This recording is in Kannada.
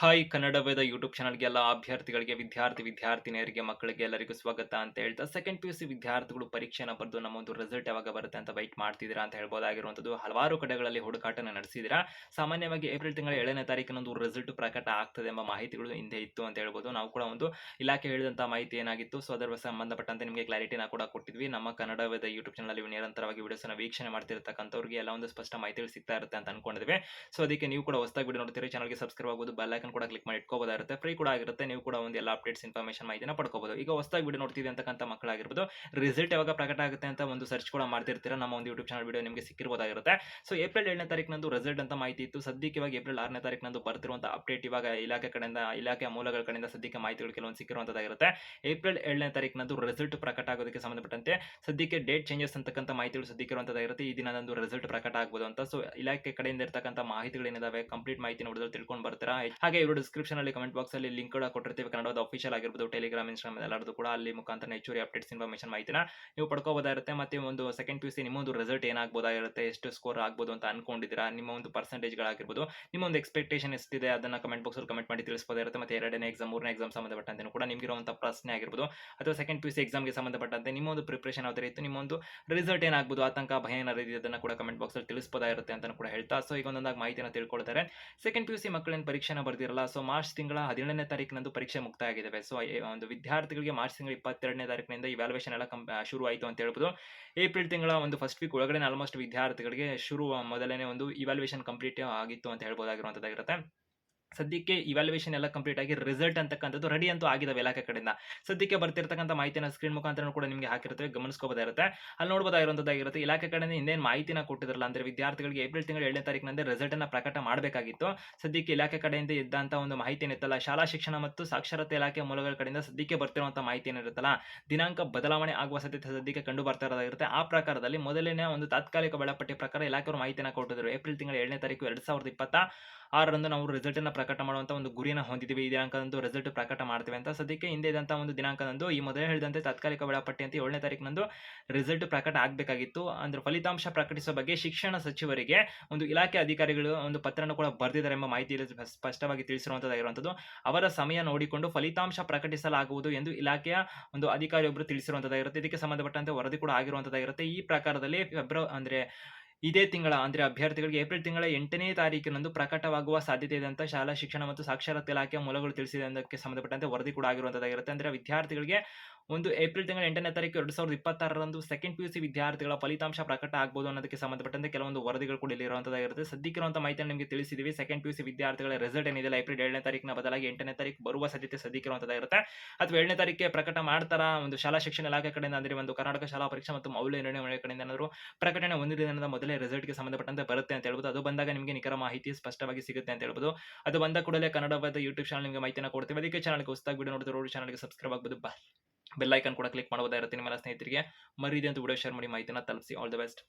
ಹಾಯ್ ಕನ್ನಡವೇದ ಯೂಟ್ಯೂಬ್ ಚಾನಲ್‌ಗೆ ಎಲ್ಲ ಅಭ್ಯರ್ಥಿಗಳಿಗೆ, ವಿದ್ಯಾರ್ಥಿನಿಯರಿಗೆ, ಮಕ್ಕಳಿಗೆ ಎಲ್ಲರಿಗೂ ಸ್ವಾಗತ ಅಂತ ಹೇಳ್ತಾ, ಸೆಕೆಂಡ್ ಪಿಯುಸಿ ವಿದ್ಯಾರ್ಥಿಗಳು ಪರೀಕ್ಷೆನ ಬರೆದು ನಮ್ಮ ಒಂದು ರಿಸಲ್ಟ್ ಯಾವಾಗ ಬರುತ್ತೆ ಅಂತ ವೆಯ್ಟ್ ಮಾಡ್ತಿದ್ದೀರಾ ಅಂತ ಹೇಳ್ಬೋದಾಗಿರುವಂಥದ್ದು. ಹಲವಾರು ಕಡೆಗಳಲ್ಲಿ ಹುಡುಕಾಟನ ನಡೆಸಿದ್ದೀರಾ. ಸಾಮಾನ್ಯವಾಗಿ ಏಪ್ರಿಲ್ ತಿಂಗಳ 7ನೇ ತಾರೀಕಿನಂದು ರಿಸಲ್ಟ್ ಪ್ರಕಟ ಆಗ್ತದೆ ಎಂಬ ಮಾಹಿತಿಗಳು ಹಿಂದೆ ಇತ್ತು ಅಂತ ಹೇಳ್ಬೋದು. ನಾವು ಕೂಡ ಒಂದು ಇಲಾಖೆ ಹೇಳಿದಂಥ ಮಾಹಿತಿ ಏನಾಗಿತ್ತು, ಸೊ ಅದರ ಸಂಬಂಧಪಟ್ಟಂತೆ ನಿಮಗೆ ಕ್ಲಾರಿಟಿನ ಕೂಡ ಕೊಟ್ಟಿದ್ವಿ. ನಮ್ಮ ಕನ್ನಡವೇದ ಯೂಟ್ಯೂಬ್ ಚಾನಲಲ್ಲಿ ನಿರಂತರವಾಗಿ ವಿಡಿಯೋಸ್‌ನ ವೀಕ್ಷಣೆ ಮಾಡ್ತಿರ್ತಕ್ಕಂಥವ್ರಿಗೆ ಎಲ್ಲ ಒಂದು ಸ್ಪಷ್ಟ ಮಾಹಿತಿಗಳು ಸಿಗ್ತಾ ಇರುತ್ತೆ ಅಂತ ಅನ್ಕೊಂಡಿದ್ವಿ. ಸೊ ಅದಕ್ಕೆ ನೀವು ಕೂಡ ಹೊಸದಾಗಿ ವಿಡಿಯೋ ನೋಡ್ತೀರಿ, ಚಾನಲ್‌ಗೆ ಸಬ್ಸ್ಕ್ರೈಬ್ ಆಗೋದು, ಬೆಲ್ ಐಕಾನ್ ಕೂಡ ಕ್ಲಿಕ್ ಮಾಡಿ ಇಟ್ಕೋಬಹುದಾಗಿರುತ್ತೆ. ಫ್ರೀ ಕೂಡ ಆಗಿರುತ್ತೆ. ನೀವು ಕೂಡ ಒಂದು ಎಲ್ಲ ಅಪ್ಡೇಟ್ಸ್ ಇನ್ಫಾರ್ಮೇಷನ್ ಮಾಹಿತಿನ ಪಡ್ಕೋಬಹುದು. ಈಗ ಹೊಸದಾಗಿ ವಿಡಿಯೋ ನೋಡ್ತೀವಿ ಅಂತಕ್ಕಂಥ ಮಕ್ಕಳಾಗಿರ್ಬೋದು, ರಿಸಲ್ಟ್ ಯಾವಾಗ ಪ್ರಕಟ ಆಗುತ್ತೆ ಅಂತ ಒಂದು ಸರ್ಚ್ ಕೂಡ ಮಾಡ್ತಿರ್ತೀರಾ. ನಮ್ಮ ಒಂದು ಯೂಟ್ಯೂಬ್ ಚಾನಲ್ ವಿಡಿಯೋ ನಿಮಗೆ ಸಿಕ್ಕಿರಬಹುದಾಗಿರುತ್ತೆ. ಸೊ ಏಪ್ರಿಲ್ 7ನೇ ತಾರೀಕಿನಂದು ರಿಸಲ್ಟ್ ಅಂತ ಮಾಹಿತಿ ಇತ್ತು. ಸದ್ಯಕ್ಕೆ ಇವಾಗ ಏಪ್ರಿಲ್ 6ನೇ ತಾರೀಕಿನಂದು ಬರ್ತಿರುವಂಥ ಅಪ್ಡೇಟ್ ಇವಾಗ ಇಲಾಖೆ ಕಡೆಯಿಂದ, ಇಲಾಖೆಯ ಮೂಲಗಳ ಕಡೆಯಿಂದ ಸದ್ಯಕ್ಕೆ ಮಾಹಿತಿಗಳು ಕೆಲವೊಂದು ಸಿಕ್ಕಿರುವಂತದ್ದಾಗಿರುತ್ತೆ. ಏಪ್ರಿಲ್ 7ನೇ ತಾರೀಕಿನಂದು ರಿಸಲ್ಟ್ ಪ್ರಕಟ ಆಗೋದಕ್ಕೆ ಸಂಬಂಧಪಟ್ಟಂತೆ ಸದ್ಯಕ್ಕೆ ಡೇಟ್ ಚೇಂಜಸ್ ಅಂತಕ್ಕಂಥ ಮಾಹಿತಿಗಳು ಸದ್ಯಕ್ಕೆ ಇರುವಂತದ್ದಾಗಿರುತ್ತೆ. ಈ ದಿನದಂದು ರಿಸಲ್ಟ್ ಪ್ರಕಟ ಆಗಬಹುದು ಅಂತ. ಸೊ ಇಲಾಖೆ ಕಡೆಯಿಂದ ಇರ್ತಕ್ಕಂಥ ಮಾಹಿತಿಗಳು ಏನಿದಾವೆ, ಕಂಪ್ಲೀಟ್ ಮಾಹಿತಿ ನೋಡಿದ್ರೆ ತಿಳ್ಕೊಂಡು ಬರ್ತೀರಾ. ಹಾಗೆ ಇವರು ಡಿಸ್ಕ್ರಿಪ್ಷನ್ ಅಲ್ಲಿ, ಕಮೆಂಟ್ ಬಾಕ್ಸ್ ಅಲ್ಲಿ ಲಿಂಕ್ ಕೂಡ ಕೊಟ್ಟಿರ್ತೀವಿ. ಕನ್ನಡದ ಅಫಿಷಿಯಲ್ ಆಗಿರ್ಬೋದು, ಟೆಲಿಗ್ರಾಮ್, ಇನ್ಸ್ಟಾಗ್ರಾಮ್ ಎಲ್ಲರದು ಕೂಡ ಅಲ್ಲಿ ಮುಖಾಂತರ ಹೆಚ್ಚುವರಿ ಅಪ್ಡೇಟ್ಸ್ ಇನ್ಫಾರ್ಮೇಷನ್ ಮಾಹಿತಿನ ನೀವು ಪಡ್ಕೋಬಹುದಾಗಿರುತ್ತೆ. ಮತ್ತೆ ಒಂದು ಸೆಕೆಂಡ್ ಪಿಯುಸಿ ನಿಮ್ಮ ಒಂದು ರಿಸಲ್ಟ್ ಏನಾಗಬಹುದಾಗಿರುತ್ತೆ, ಎಷ್ಟು ಸ್ಕೋರ್ ಆಗ್ಬೋದು ಅಂತ ಅನ್ಕೊಂಡಿದ್ದೀರಾ, ನಿಮ್ಮ ಒಂದು ಪರ್ಸೆಂಟೇಜ್ಗಳಾಗಿರ್ಬೋದು, ನಿಮ್ಮ ಒಂದು ಎಕ್ಸ್ಪೆಕ್ಟೇಷನ್ ಎಷ್ಟಿದೆ ಅದನ್ನ ಕಮೆಂಟ್ ಬಾಕ್ಸ್ ಅಲ್ಲಿ ಕಮೆಂಟ್ ಮಾಡಿ ತಿಳಿಸಬಹುದಾಗಿರುತ್ತೆ. ಮತ್ತೆ 2ನೇ ಎಕ್ಸಾಮ್, 3ನೇ ಎಕ್ಸಾಮ್ ಸಂಬಂಧಪಟ್ಟಂತೆ ಕೂಡ ನಿಮಗಿರುವಂತಹ ಪ್ರಶ್ನೆ ಆಗಿರ್ಬೋದು, ಅಥವಾ ಸೆಕೆಂಡ್ ಪಿಯುಸಿ ಎಕ್ಸಾಮ್ಗೆ ಸಂಬಂಧಪಟ್ಟಂತೆ ನಿಮ್ಮ ಒಂದು ಪ್ರಿಪರೇಷನ್ ಯಾವ ತರ ಇತ್ತು, ನಿಮ್ಮ ಒಂದು ರಿಸಲ್ಟ್ ಏನಾಗಬಹುದು, ಆತಂಕ, ಭಯ ಏನಾದ್ರು ಇದೆ ಅದನ್ನ ಕೂಡ ಕಮೆಂಟ್ ಬಾಕ್ಸ್ ಅಲ್ಲಿ ತಿಳಿಸಬಹುದಾಗಿರುತ್ತೆ ಅಂತ ಕೂಡ ಹೇಳ್ತಾ, ಸೊ ಈಗ ಒಂದೊಂದಾಗಿ ಮಾಹಿತಿನ ತಿಳ್ಕೊಳ್ತಾರೆ. ಸೆಕೆಂಡ್ ಪಿಯುಸಿ ಮಕ್ಕಳೇನು ಪರೀಕ್ಷೆನ ಬರ್ದಿರಲ್ಲ. ಸೊ ಮಾರ್ಚ್ ತಿಂಗಳ 17ನೇ ತಾರೀಕಿನಂದು ಪರೀಕ್ಷೆ ಮುಕ್ತಾಯ ಆಗಿದ್ದಾವೆ. ಸೊ ಒಂದು ವಿದ್ಯಾರ್ಥಿಗಳಿಗೆ ಮಾರ್ಚ್ ತಿಂಗಳ 22ನೇ ತಾರೀಕಿನಿಂದ ಇವ್ಯಾಲ್ಯೂಯೇಷನ್ ಎಲ್ಲ ಶುರು ಆಯಿತು ಅಂತ ಹೇಳ್ಬೋದು. ಏಪ್ರಿಲ್ ತಿಂಗಳ ಒಂದು ಫಸ್ಟ್ ವೀಕ್ ಒಳಗಡೆ ಆಲ್ಮೋಸ್ಟ್ ವಿದ್ಯಾರ್ಥಿಗಳಿಗೆ ಮೊದಲನೇ ಒಂದು ಇವ್ಯಾಲ್ಯೂಯೇಷನ್ ಕಂಪ್ಲೀಟ್ ಆಗಿತ್ತು ಅಂತ ಹೇಳ್ಬೋದಾಗಿರುವಂತದ್ದಾಗಿರುತ್ತೆ. ಸದ್ಯಕ್ಕೆ ಇವ್ಯಾಲ್ಯೂಯೇಷನ್ ಎಲ್ಲ ಕಂಪ್ಲೀಟ್ ಆಗಿ ರಿಸಲ್ಟ್ ಅಂತಕ್ಕಂಥದ್ದು ರೆಡಿ ಅಂತೂ ಆಗಿದಾವೆ ಇಲಾಖೆ ಕಡೆಯಿಂದ. ಸದ್ಯಕ್ಕೆ ಬರ್ತಿರ್ತಕ್ಕಂಥ ಮಾಹಿತಿನ ಸ್ಕ್ರೀನ್ ಮುಖಾಂತರ ಕೂಡ ನಿಮಗೆ ಹಾಕಿರ್ತೇವೆ, ಗಮನಿಸ್ಕೋಬಹುದಾಗಿರುತ್ತೆ. ಅಲ್ಲಿ ನೋಡಬಹುದಾಗಿರುವಂತದ್ದಾಗಿರುತ್ತೆ. ಇಲಾಖೆ ಕಡೆಯಿಂದ ಇನ್ನೇನು ಮಾಹಿತಿನ ಕೊಟ್ಟಿದ್ರಲ್ಲ, ಅಂದ್ರೆ ವಿದ್ಯಾರ್ಥಿಗಳಿಗೆ ಏಪ್ರಿಲ್ ತಿಂಗಳ 7ನೇ ತಾರೀಕಿನಂದೇ ರಿಸಲ್ಟ್ ಅನ್ನ ಪ್ರಕಟ ಮಾಡಬೇಕಾಗಿತ್ತು. ಸದ್ಯಕ್ಕೆ ಇಲಾಖೆ ಕಡೆಯಿಂದ ಇದ್ದಂತ ಒಂದು ಮಾಹಿತಿ ಏನಿತ್ತಲ್ಲ, ಶಾಲಾ ಶಿಕ್ಷಣ ಮತ್ತು ಸಾಕ್ಷರತೆ ಇಲಾಖೆ ಮೂಲಗಳ ಕಡೆಯಿಂದ ಸದ್ಯಕ್ಕೆ ಬರ್ತಿರುವಂತಹ ಮಾಹಿತಿ ಏನಿರುತ್ತಲ್ಲ, ದಿನಾಂಕ ಬದಲಾವಣೆ ಆಗುವ ಸಾಧ್ಯತೆ ಸದ್ಯಕ್ಕೆ ಕಂಡು ಬರ್ತಾ ಇರೋದಾಗಿರುತ್ತೆ. ಆ ಪ್ರಕಾರದಲ್ಲಿ ಮೊದಲನೇ ಒಂದು ತಾತ್ಕಾಲಿಕ ವೇಳಾಪಟ್ಟಿ ಪ್ರಕಾರ ಇಲಾಖೆಯವರು ಮಾಹಿತಿನ ಕೊಟ್ಟಿದ್ರು. ಏಪ್ರಿಲ್ ತಿಂಗಳ 7ನೇ ತಾರೀಕು 2026ರಂದು ನಾವು ರಿಸಲ್ಟ್ ಅನ್ನ ಪ್ರಕಟ ಮಾಡುವಂತ ಒಂದು ಗುರಿನ ಹೊಂದಿದ್ದೀವಿ. ಈ ದಿನಾಂಕದಂದು ರಿಸಲ್ಟ್ ಪ್ರಕಟ ಮಾಡ್ತೇವೆ ಅಂತ. ಸದ್ಯಕ್ಕೆ ಹಿಂದೆ ಇದ್ದಂತ ಒಂದು ದಿನಾಂಕದಂದು, ಈ ಮೊದಲೇ ಹೇಳಿದಂತೆ ತಾತ್ಕಾಲಿಕ ವೇಳಾಪಟ್ಟಿ ಅಂತ 7ನೇ ತಾರೀಕಿನಂದು ರಿಸಲ್ಟ್ ಪ್ರಕಟ ಆಗಬೇಕಾಗಿತ್ತು. ಅಂದ್ರೆ ಫಲಿತಾಂಶ ಪ್ರಕಟಿಸುವ ಬಗ್ಗೆ ಶಿಕ್ಷಣ ಸಚಿವರಿಗೆ ಒಂದು ಇಲಾಖೆ ಅಧಿಕಾರಿಗಳು ಒಂದು ಪತ್ರನ ಕೂಡ ಬರೆದಿದ್ದಾರೆ ಎಂಬ ಮಾಹಿತಿ ಸ್ಪಷ್ಟವಾಗಿ ತಿಳಿಸಿರುವಂತದ್ದಾಗಿರುವಂತದ್ದು. ಅವರ ಸಮಯ ನೋಡಿಕೊಂಡು ಫಲಿತಾಂಶ ಪ್ರಕಟಿಸಲಾಗುವುದು ಎಂದು ಇಲಾಖೆಯ ಒಂದು ಅಧಿಕಾರಿಯೊಬ್ಬರು ತಿಳಿಸಿರುವಂತದ್ದಾಗಿರುತ್ತೆ. ಇದಕ್ಕೆ ಸಂಬಂಧಪಟ್ಟಂತೆ ವರದಿ ಕೂಡ ಆಗಿರುವಂತದ್ದಾಗಿರುತ್ತೆ. ಈ ಪ್ರಕಾರದಲ್ಲಿ ಇದೇ ತಿಂಗಳ, ಅಂದ್ರೆ ಅಭ್ಯರ್ಥಿಗಳಿಗೆ ಏಪ್ರಿಲ್ ತಿಂಗಳ 8ನೇ ತಾರೀಕಿನಂದು ಪ್ರಕಟವಾಗುವ ಸಾಧ್ಯತೆ ಇದೆ ಅಂತ ಶಾಲಾ ಶಿಕ್ಷಣ ಮತ್ತು ಸಾಕ್ಷರತೆ ಇಲಾಖೆಯ ಮೂಲಗಳು ತಿಳಿಸಿದೆ. ಅದಕ್ಕೆ ಸಂಬಂಧಪಟ್ಟಂತೆ ವರದಿ ಕೂಡ ಆಗಿರುವಂತದ್ದಾಗಿರುತ್ತೆ. ಅಂದ್ರೆ ವಿದ್ಯಾರ್ಥಿಗಳಿಗೆ ಒಂದು ಏಪ್ರಿಲ್ ತಿಂಗಳ 8ನೇ ತಾರೀಕು 2026ರಂದು ಸೆಕೆಂಡ್ ಪಿಯುಸಿ ವಿದ್ಯಾರ್ಥಿಗಳ ಫಲಿತಾಂಶ ಪ್ರಕಟ ಆಗಬಹುದು ಅನ್ನೋದಕ್ಕೆ ಸಂಬಂಧಪಟ್ಟಂತೆ ಕೆಲವೊಂದು ವರದಿಗಳು ಕೂಡ ಇಲ್ಲಿ ಇರುವಂತದ್ದಾಗಿರುತ್ತೆ. ಸದ್ಯಕ್ಕಿರುವಂತಹ ಮಾಹಿತಿಯನ್ನು ನಿಮಗೆ ತಿಳಿಸಿದೀವಿ. ಸೆಕೆಂಡ್ ಪಿಯುಸಿ ವಿದ್ಯಾರ್ಥಿಗಳ ರಿಸಲ್ಟ್ ಏನಿದೆ ಏಪ್ರಿಲ್ 7ನೇ ತಾರೀಕಿನ ಬದಲಾಗಿ 8ನೇ ತಾರೀಕು ಬರುವ ಸಾಧ್ಯತೆ ಸದ್ಯಕ್ಕಿರುವಂತದ್ದಾಗಿರುತ್ತೆ. ಅಥವಾ 7ನೇ ತಾರೀಕಿಗೆ ಪ್ರಕಟ ಮಾಡ್ತಾರಾ ಒಂದು ಶಾಲಾ ಶಿಕ್ಷಣ ಇಲಾಖೆ ಕಡೆಯಿಂದ, ಅಂದ್ರೆ ಒಂದು ಕರ್ನಾಟಕ ಶಾಲಾ ಪರೀಕ್ಷಾ ಮತ್ತು ಮೌಲ್ಯ ನಿರ್ಣಯ ಮಂಡಳಿ ಕಡೆಯಿಂದ ಏನಾದರೂ ಪ್ರಕಟಣೆ ಒಂದು ದಿನದ ಮೊದಲೇ ರಿಸಲ್ಟ್ಗೆ ಸಂಬಂಧಪಟ್ಟಂತೆ ಬರುತ್ತೆ ಅಂತ ಹೇಳ್ಬೋದು. ಅದು ಬಂದಾಗ ನಿಮಗೆ ನಿಖರ ಮಾಹಿತಿ ಸ್ಪಷ್ಟವಾಗಿ ಸಿಗುತ್ತೆ ಅಂತ ಹೇಳ್ಬೋದು. ಅದು ಬಂದ ಕೂಡಲೇ ಕನ್ನಡವಾದ ಯೂಟ್ಯೂಬ್ ಚಾನಲ್ ನಿಮಗೆ ಮಾಹಿತಿನ ಕೊಡ್ತೀವಿ. ಅದಕ್ಕೆ ಚಾನಲ್ಗೆ ಹೊಸದಾಗಿ ವಿಡಿಯೋ ನೋಡಿದ್ರೆ ಚಾನಲ್ಗೆ ಸಬ್ಸ್ಕ್ರೈಬ್ ಆಗಬಹುದು, ಬೆಲ್ ಐಕಾನ್ ಕೂಡ ಕ್ಲಿಕ್ ಮಾಡಬಹುದಾಗಿರುತ್ತೆ. ನಿಮ್ಮ ಸ್ನೇಹಿತರಿಗೆ ಮರಿದೆ ಅಂತ ವಿಡಿಯೋ ಶೇರ್ ಮಾಡಿ ಮಾಹಿತಿನ ತಲುಪಿಸಿ. All the best.